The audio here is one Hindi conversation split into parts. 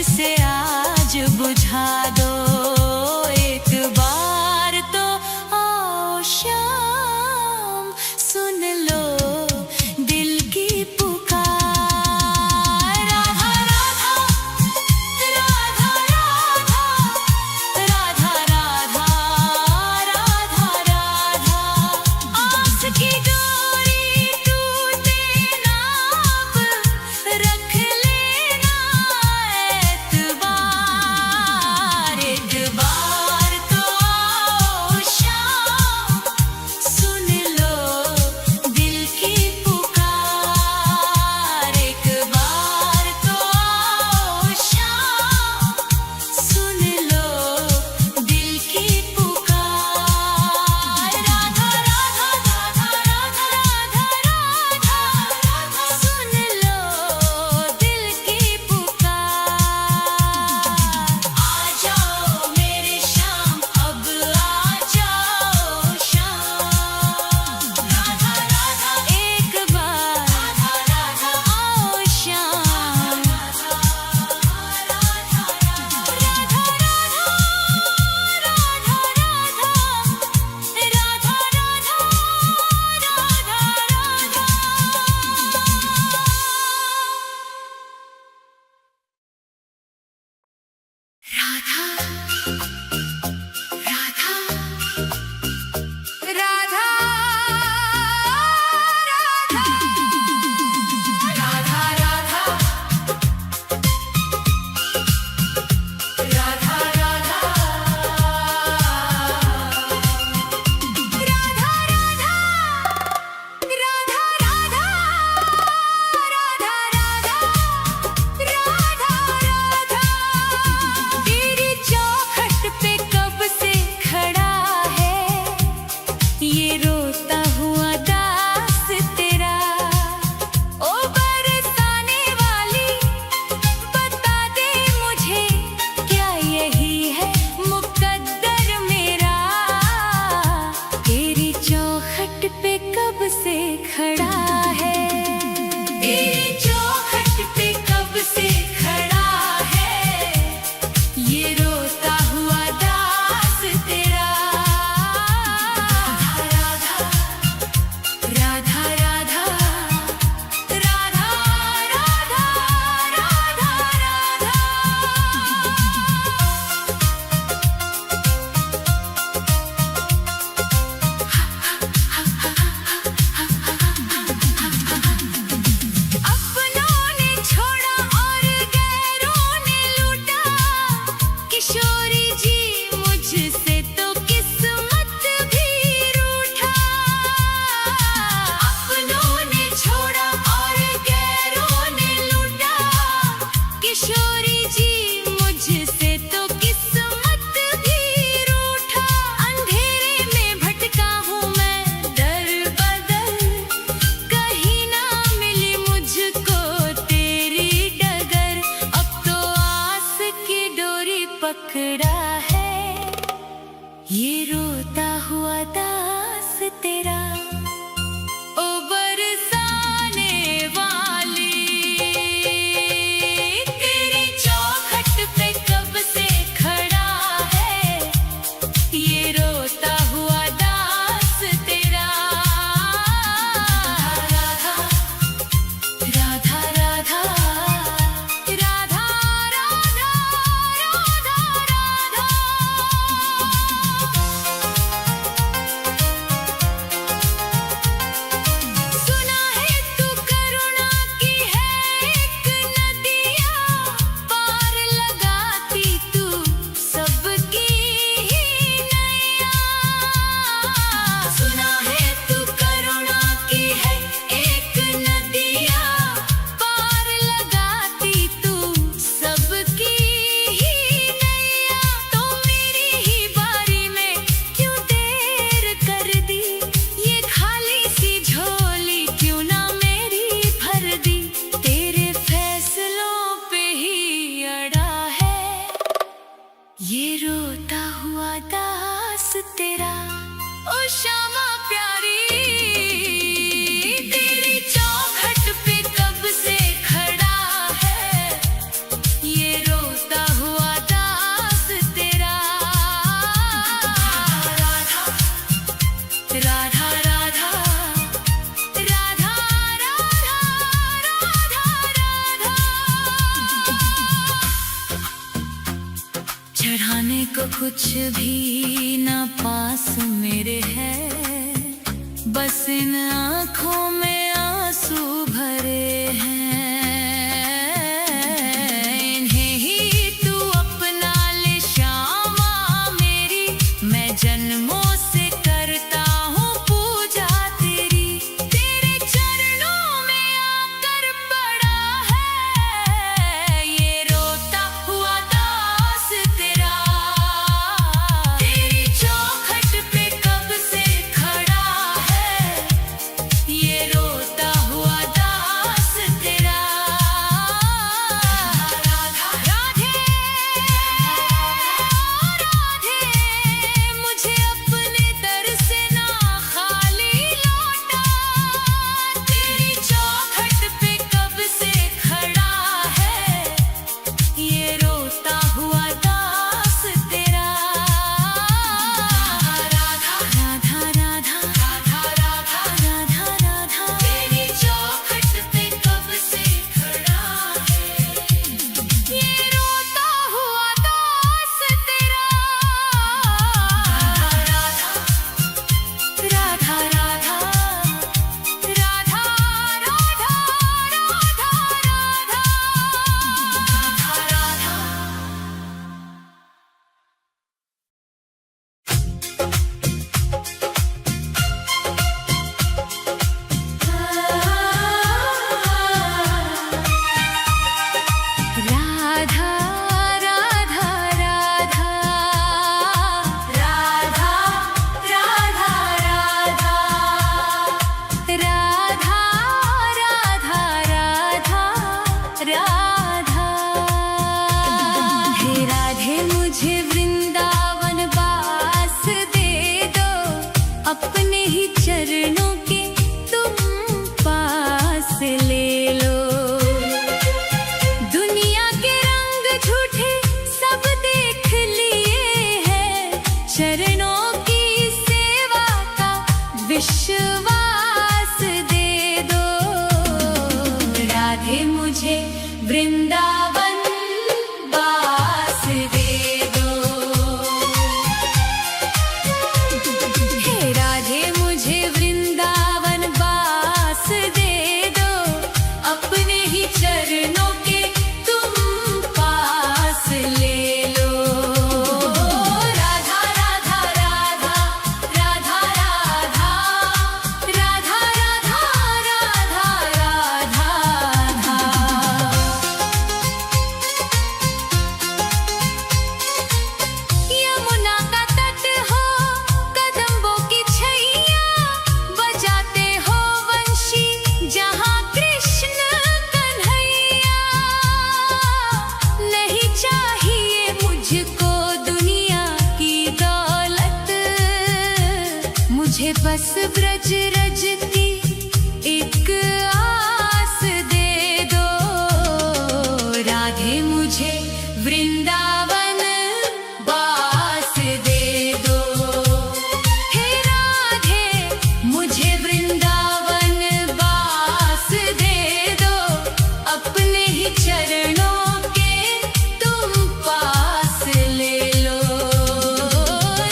से आज बुझा दो एक बार तो आओ शाम सुन लो दिल की पुकार। राधा राधा राधा राधा राधा राधा राधा आस की डोरी टूटे ना अब रख लेना एतबार। एक बार तो आओ शाम सुन लो दिल की पुकार। एक बार तो आओ शाम सुन लो दिल की पुकार। राधा राधा राधा राधा राधा राधा सुन लो दिल की पुकार। आ जाओ मेरे शाम अब आ जाओ शाम। राधा राधा एक बार राधा राधा आओ शाम। राधा राधा राधा तेरी चौखट पे कब से खड़ा है ये रोता हुआ दास तेरा। ओ बरसाने वाली बता दे मुझे क्या यही है मुकद्दर मेरा। तेरी चौखट पे कब से खड़ा है तेरी चौखट पे कब से खड़ा है ये रोता हुआ दास तेरा। राधा राधा राधा राधा राधा राधा राधा अपनों ने छोड़ा और गैरों ने लूटा किशोरी जी मुझसे तो किस्मत भी रूठा। अपनों ने छोड़ा और गैरों ने लूटा किशोरी जी मुझसे तो किस्मत भी रूठा। अंधेरे में भटका हूँ मैं दर बदर कहीं ना मिली मुझको तेरी डगर। अब तो आस की डोरी पकड़ा है ये रोता हुआ दास तेरा। ओ बरसाने वाली तेरी चौखट पे कब से खड़ा है ये रोता हुआ दास तेरा। राधा राधा राधा राधा राधा राधा राधा चढ़ाने को कुछ भी ना पास मेरे है, बस इन आँखों में आंसू भरे हैं। इन्हें ही तू अपना ले श्यामा मेरी, मैं जन्मों से करता हूँ पूजा तेरी। तेरे चरणों में आकर पड़ा है ये रोता हुआ दास तेरा। तेरी चौखट पे कब से खड़ा है ये रोता हुआ दास तेरा। राधा राधे राधे, मुझे अपने दर से ना खाली लौटा। तेरी चौखट पे कब से खड़ा है ये रोता हुआ दास तेरा। राधा राधा राधा राधा राधा राधा राधा, तेरी चौखट पे कब से खड़ा है ये रोता हुआ दास तेरा। राधा राधा राधा राधा राधा राधा राधा राधा राधा राधा राधा राधा राधा राधा। हे राधे मुझे वृंदावन वास दे दो, अपने ही चरणों के तुम पास ले लो। दुनिया के रंग झूठे सब देख लिए हैं, चरणों की सेवा का विश्वास दे दो। राधे मुझे वृंदावन वास दे दो। हे राधे मुझे वृंदावन वास दे दो, अपने ही चरणों के तुम पास ले लो। राधा राधा राधा राधा राधा राधा राधा राधा राधा। यमुना का तट हो, कदम्बों की छैया, बजाते हो वंशी जहाँ कृष्ण कन्हैया। नहीं चाहिए मुझको दुनिया की दौलत, मुझे बस ब्रज रज की एक आस दे दो। राधे मुझे वृंदावन वास दे दो। हे राधे मुझे वृंदावन वास दे दो, अपने ही चरणों के तुम पास ले लो।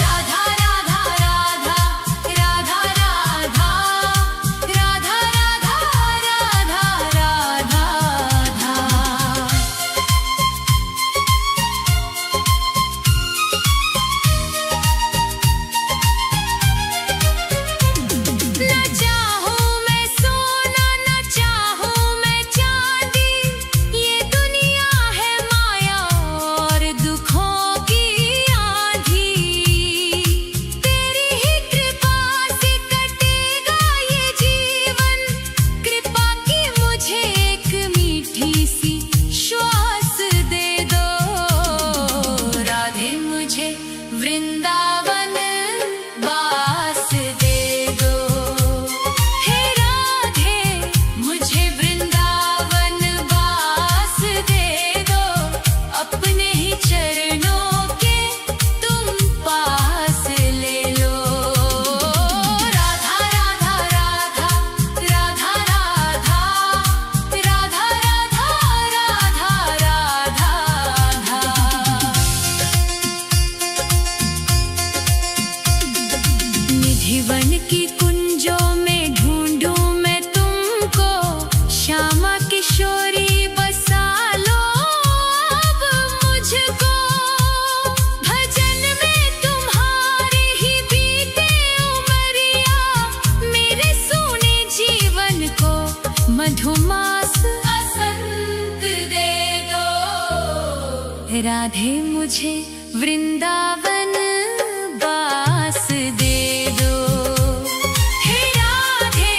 राधा राधा राधा राधा राधा राधा राधा राधा राधा। न चाहूं मैं सोना न चाहूं मैं चांदी, ये दुनिया है माया और दुखों की आंधी। तेरी ही कृपा से कटेगा ये जीवन, कृपा की मुझे एक मीठी सी श्वास दे दो। राधे मुझे वृंदावन वास दे दो। हे राधे मुझे वृंदावन वास दे दो, अपने ही चरणों के तुम पास ले लो। राधा राधा राधा राधा राधा राधा राधा राधा राधे मुझे वृंदावन बास दे दो। हे राधे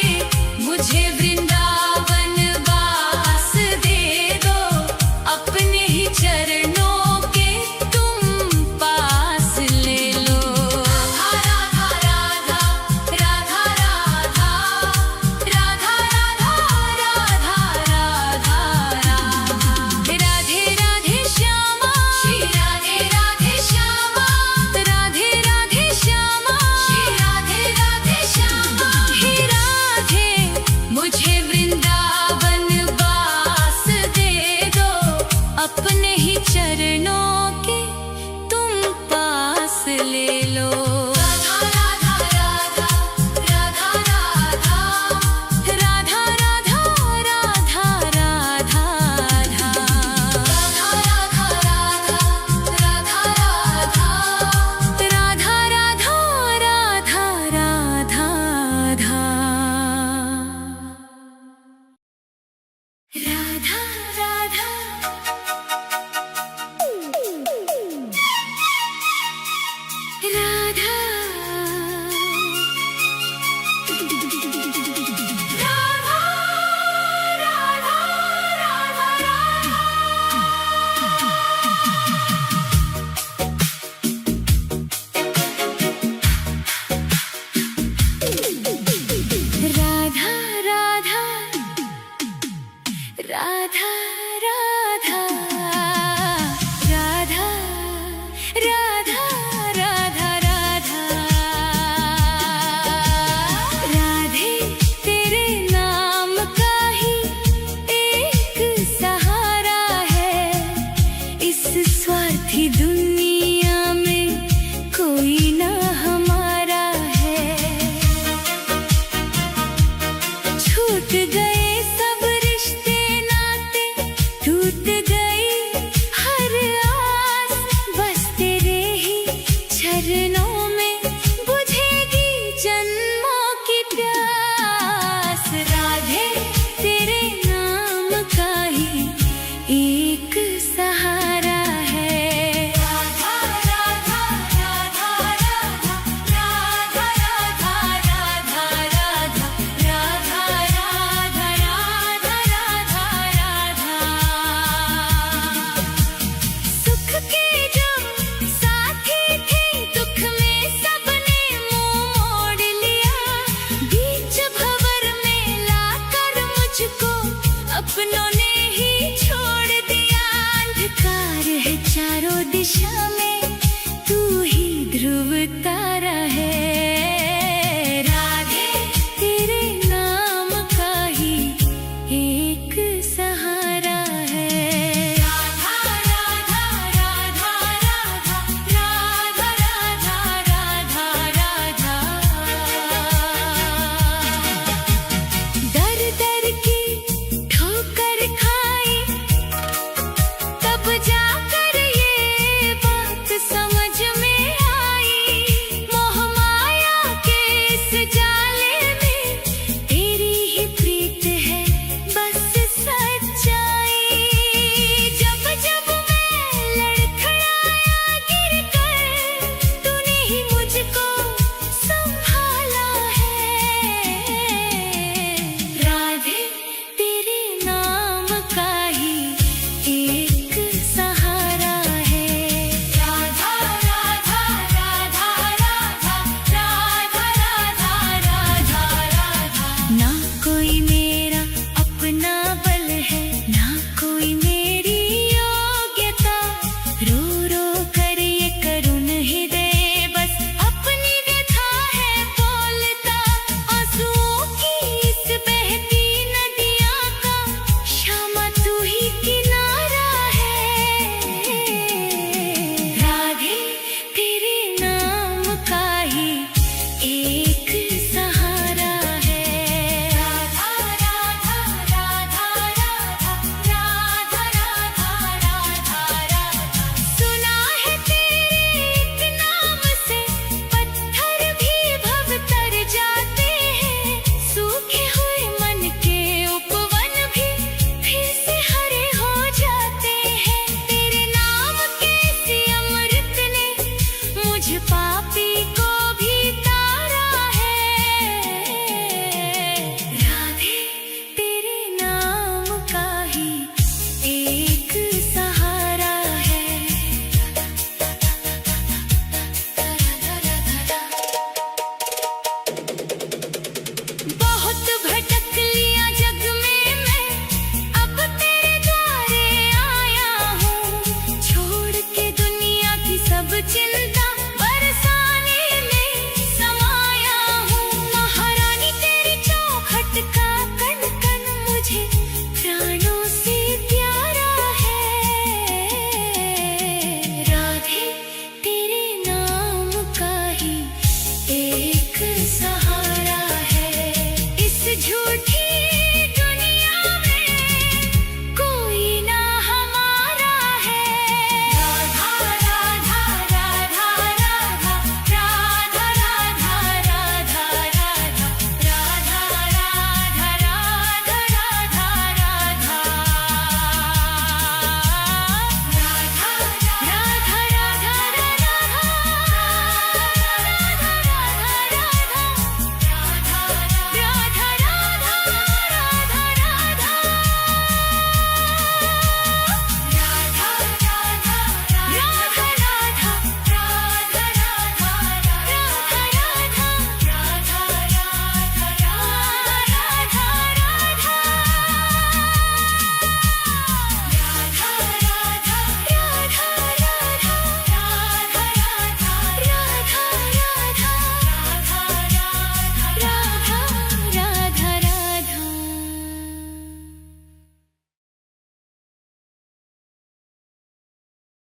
मुझे वृंदावन बास दे दो, अपने ही चरणों के तुम पास ले लो। राधा राधा राधा राधा राधा राधा राधा राधा राधा राधे राधे श्यामा श्री राधे राधे श्यामा राधे राधे श्यामा श्री राधे राधे श्यामा। हे राधे मुझे वृंदावन बास दे दो, अपने ही चरणों के तुम पास ले लो। राधा राधा राधा राधा राधा राधा राधा राधा राधा राधा राधा राधा राधा राधे तेरे नाम का ही एक सहारा है, इस स्वार्थी दुनिया में कोई ना हमारा है। छूट गए सब रिश्ते नाते, टूट गई हर आस, बस तेरे ही चरणों में बुझेगी जन्मों की प्यास। राधे तेरे नाम का ही एक सहारा है। राधा राधा राधा राधा राधा राधा राधा राधा राधा राधा राधा राधा। सुख के जो साथी थे, दुख में सबने मुंह मोड़ लिया, बीच भंवर में लाकर मुझको अपनों ने ही छोड़ दिया। अंधकार है चारों दिशा में, तू ही ध्रुव तारा है। राधे तेरे नाम का ही एक सहारा है। राधा राधा राधा राधा राधा राधा राधा राधा। दर दर की ठोकर खाई, तब जाकर ये बात समझ में आई। मोह माया के इस जाले में तेरी ही प्रीत है बस सच्चाई। जब जब मैं लड़खड़ाया गिर कर, तूने ही मुझको संभाला है। राधे तेरे नाम का ही एक सहारा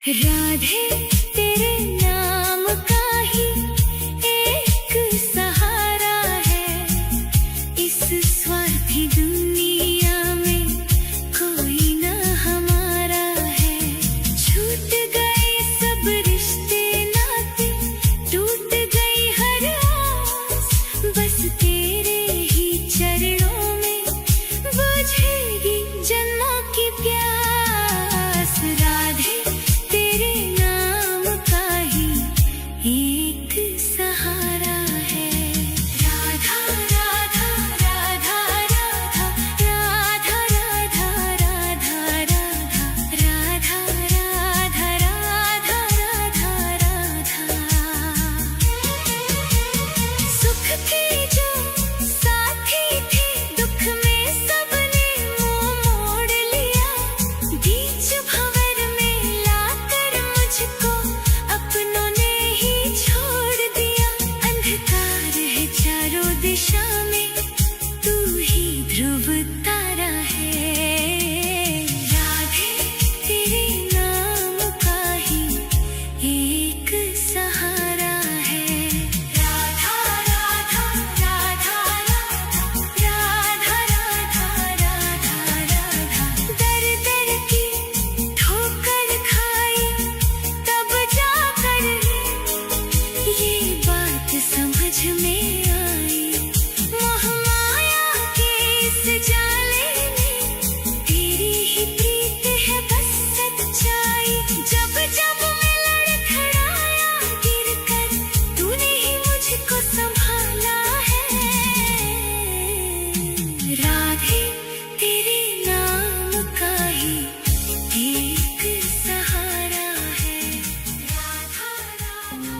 राधे तेरे नाम का ही एक सहारा है, इस स्वार्थी दुनिया में कोई न हमारा है। छूट गए सब रिश्ते नाते, टूट गई हर आस, बस तेरे ही चरणों में बुझेगी जन्मों की प्यास। राधे तेरे नाम का ही एक सहारा है। राधा राधा राधा राधा राधा राधा राधा राधा राधा राधा राधा राधा। सुख के जो साथी थे, दुख में सबने मुंह मोड़ लिया। बीच भंवर में लाकर मुझको अपनों ने ही छोड़ दिया। अंधकार है चारों दिशा में, तू ही ध्रुव तारा है। राधे तेरे नाम का ही एक सहारा है। राधा राधा राधा राधा राधा राधा राधा राधा। दर दर की ठोकर खाई तब जाकर ये बात समझ में आई। मोह माया के इस जाले में तेरी ही प्रीत है बस सच्चाई। जब जब मैं लड़खड़ाया गिर कर, तूने ही मुझको संभाला है। राधे तेरे नाम का ही एक सहारा है। राधा राधा।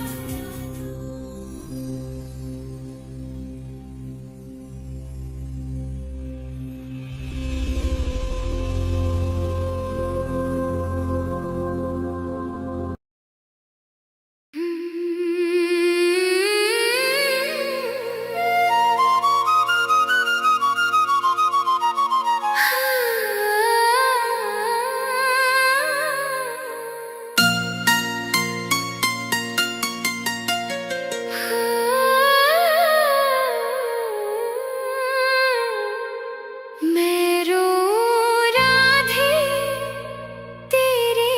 मैं रो राधे तेरे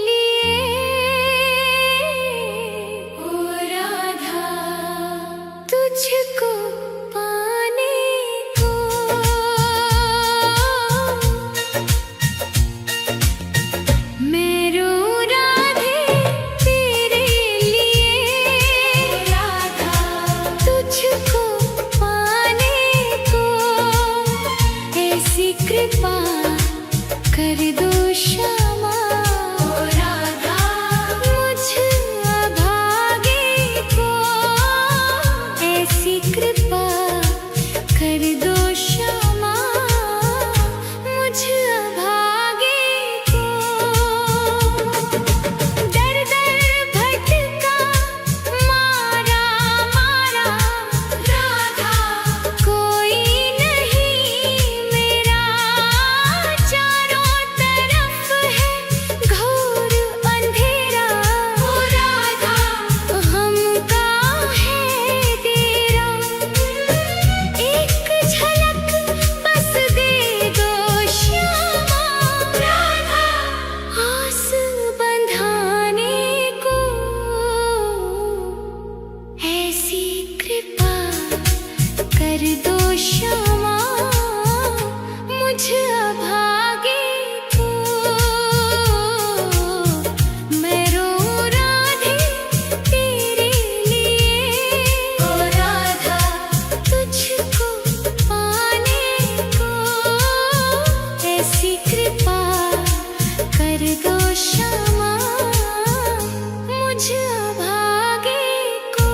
लिए, ओ राधा तुझको पाने को। मैं रो राधे तेरे लिए, राधा तुझको पाने को। ऐसी कृपा कर दो श्यामा, ओ राधा मुझ अभागे को। ऐसी कृपा कर दो श्यामा, मुझ अभागे को। दर दर भटका मारा मारा राधा, कोई नहीं मेरा। चारों तरफ है घोर अंधेरा, ओ राधा हमका है तेरा। एक झलक बस दे दो श्यामा, राधा आस बंधाने को। ऐसी कृपा कर दो श्यामा, मुझ अभागे को। मैं रो राधे तेरे लिए, ओ राधा तुझको पाने को। ऐसी कृपा कर दो श्यामा, मुझ अभागे को।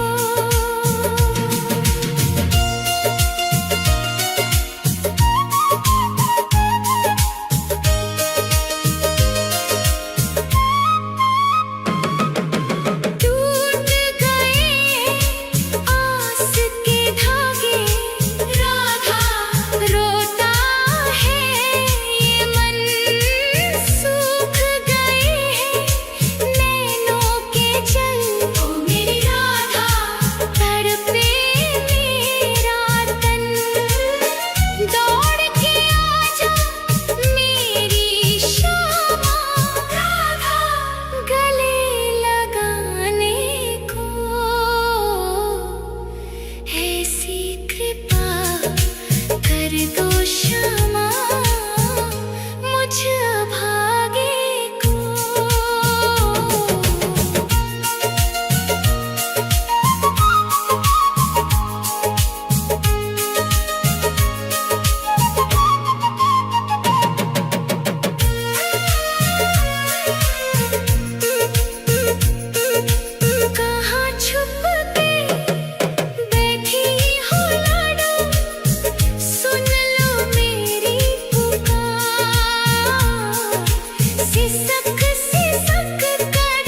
सक से सक कर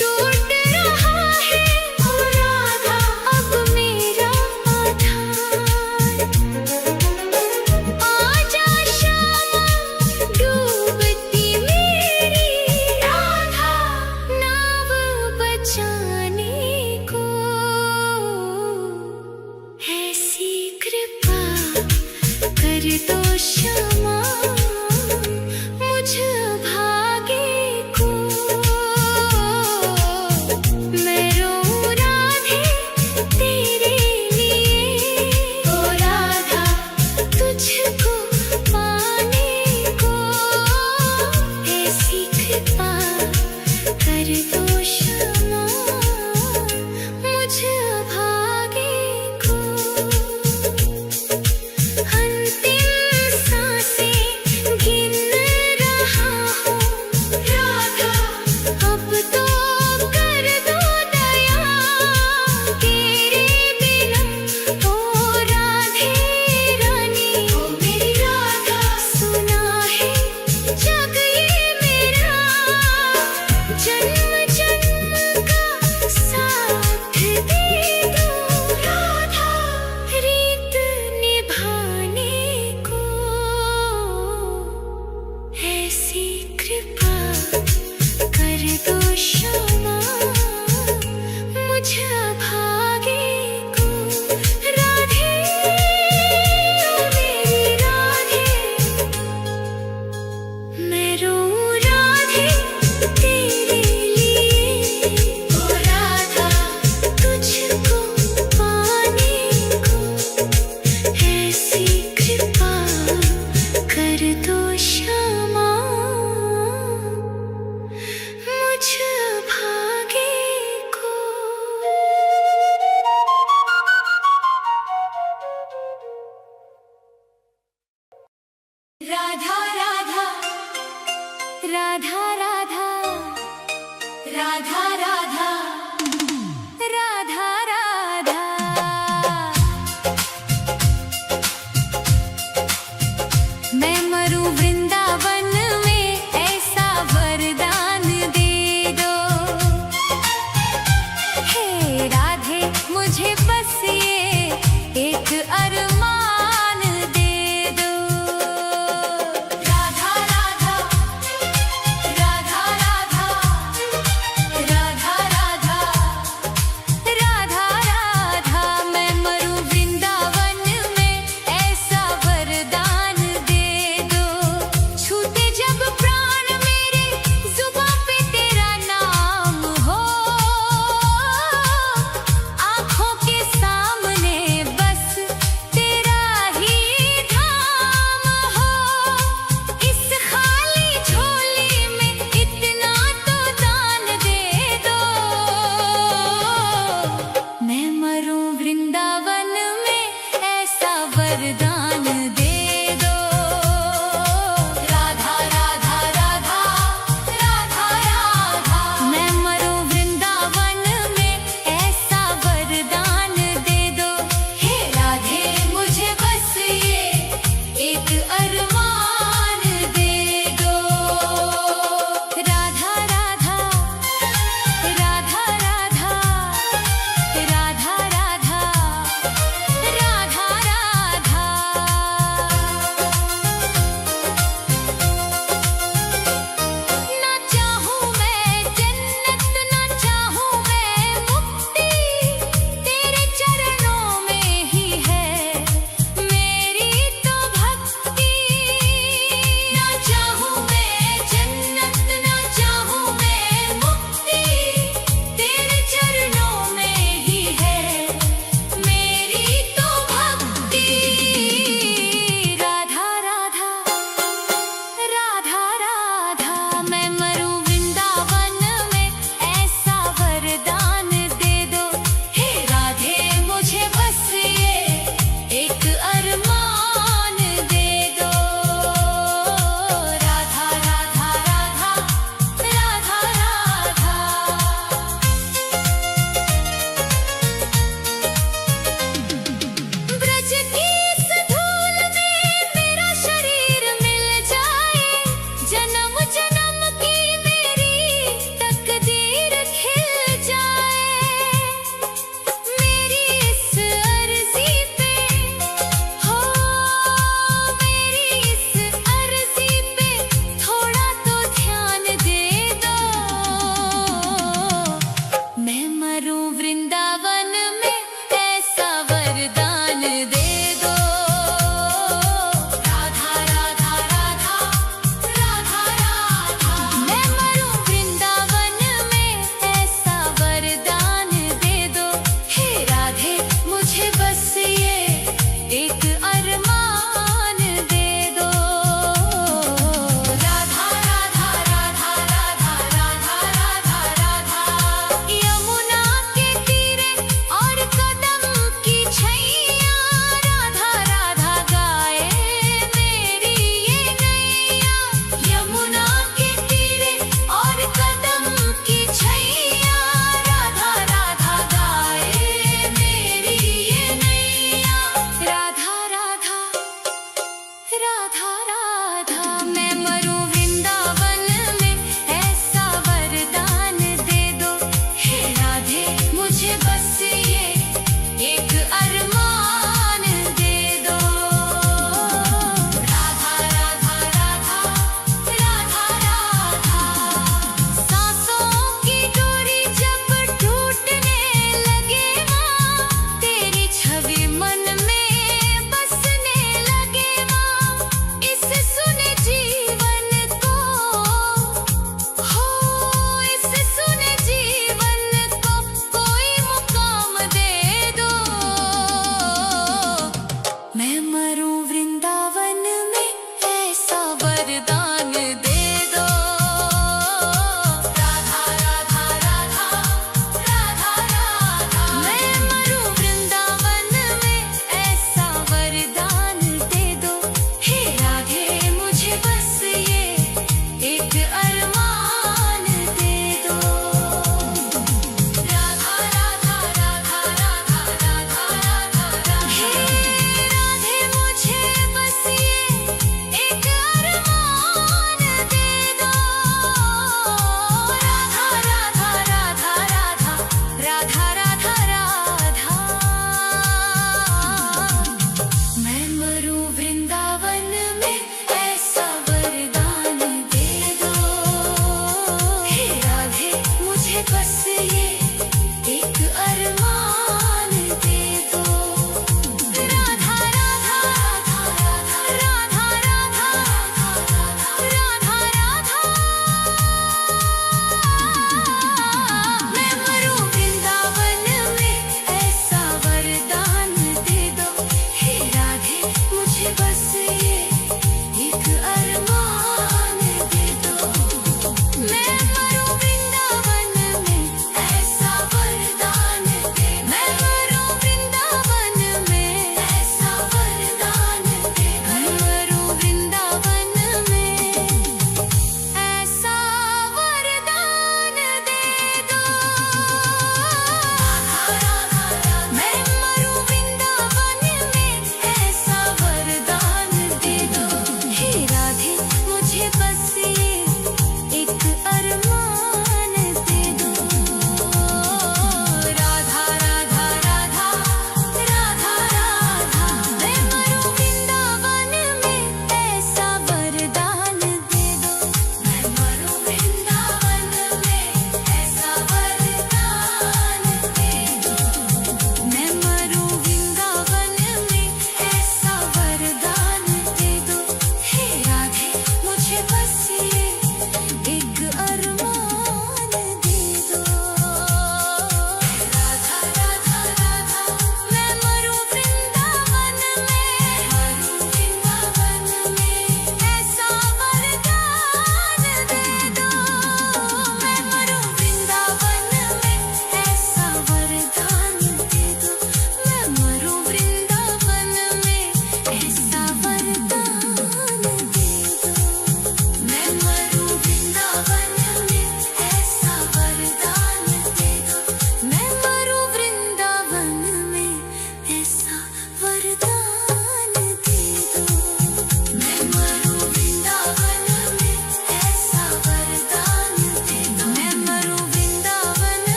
टूट रहा है ओ राधा अब मेरा आधार। आजा श्यामा डूबती मेरी राधा नाव बचाने को। ऐसी कृपा कर दो श्यामा मुझ भागे को। मैं रोऊं राधे तेरे लिए ओ राधा तुझको पाने को। ऐसी कृपा कर दो श्यामा मुझ भागे को। अंतिम सांसें गिन रहा हूँ राधा अब तो कर दो दया तेरे बिना ओ राधे रानी ओ मेरी राधा। सुना है जग ये मेरा जन्म जन्म का साथ दे दो राधा रीत निभाने को। ऐसी कृपा कर दो श्यामा मुझ भागे को। राधे ओ मेरी राधे मैं रोऊं राधे तेरे लिए ओ राधा तुझको पाने को। ऐसी कृपा कर दो श्यामा मुझ भागे को। राधा राधा राधा राधा राधा